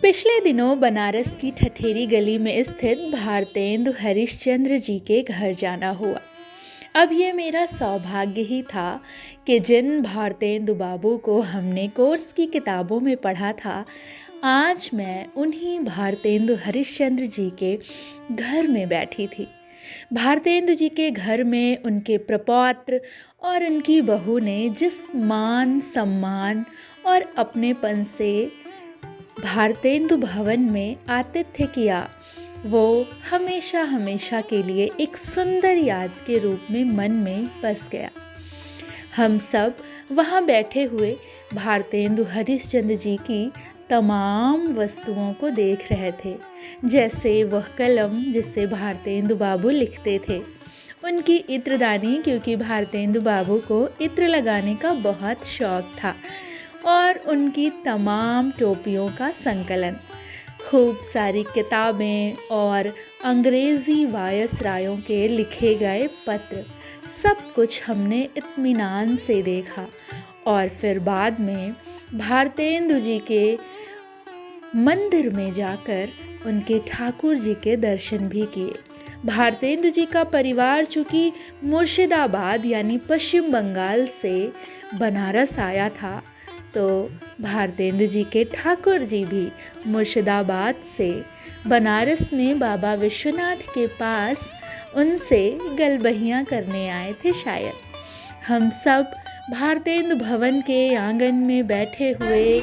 पिछले दिनों बनारस की ठठेरी गली में स्थित भारतेंदु हरिश्चंद्र जी के घर जाना हुआ। अब ये मेरा सौभाग्य ही था कि जिन भारतेंदु बाबू को हमने कोर्स की किताबों में पढ़ा था, आज मैं उन्हीं भारतेंदु हरिश्चंद्र जी के घर में बैठी थी। भारतेंदु जी के घर में उनके प्रपौत्र और उनकी बहू ने जिस मान सम्मान और अपनेपन से भारतेंदु भवन में आतिथ्य किया, वो हमेशा हमेशा के लिए एक सुंदर याद के रूप में मन में बस गया। हम सब वहाँ बैठे हुए भारतेंदु हरिश्चंद्र जी की तमाम वस्तुओं को देख रहे थे, जैसे वह कलम जिससे भारतेंदु बाबू लिखते थे, उनकी इत्रदानी, क्योंकि भारतेंदु बाबू को इत्र लगाने का बहुत शौक था, और उनकी तमाम टोपियों का संकलन, खूब सारी किताबें और अंग्रेज़ी वायसरायों के लिखे गए पत्र, सब कुछ हमने इत्मीनान से देखा। और फिर बाद में भारतेंदु जी के मंदिर में जाकर उनके ठाकुर जी के दर्शन भी किए। भारतेंदु जी का परिवार चूँकि मुर्शिदाबाद यानी पश्चिम बंगाल से बनारस आया था, तो भारतेंदु जी के ठाकुर जी भी मुर्शिदाबाद से बनारस में बाबा विश्वनाथ के पास उनसे गलबहियाँ करने आए थे शायद। हम सब भारतेंदु भवन के आंगन में बैठे हुए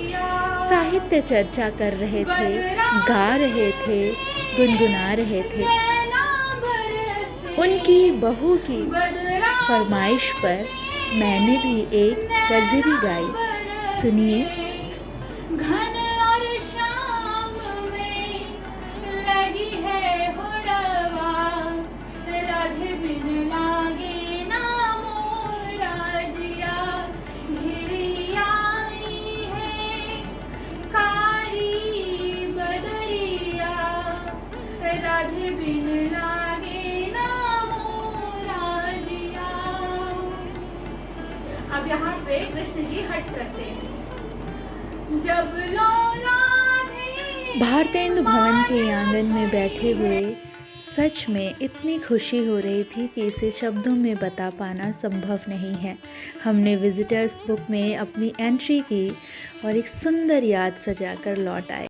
साहित्य चर्चा कर रहे थे, गा रहे थे, गुनगुना रहे थे। उनकी बहू की फरमाइश पर मैंने भी एक कजरी गाई। सुनिए। घन और शाम में लगी है हुड़वा, राधे बिन लागे ना मोरा जिया, घिरी आई है कारी बदरिया, राधे बिन लागे ना मोरा जिया। अब यहाँ पे कृष्ण जी हट करते हैं। जब लो राधे भारतेंदु भवन के आंगन में बैठे हुए सच में इतनी खुशी हो रही थी कि इसे शब्दों में बता पाना संभव नहीं है। हमने विजिटर्स बुक में अपनी एंट्री की और एक सुंदर याद सजाकर लौट आए।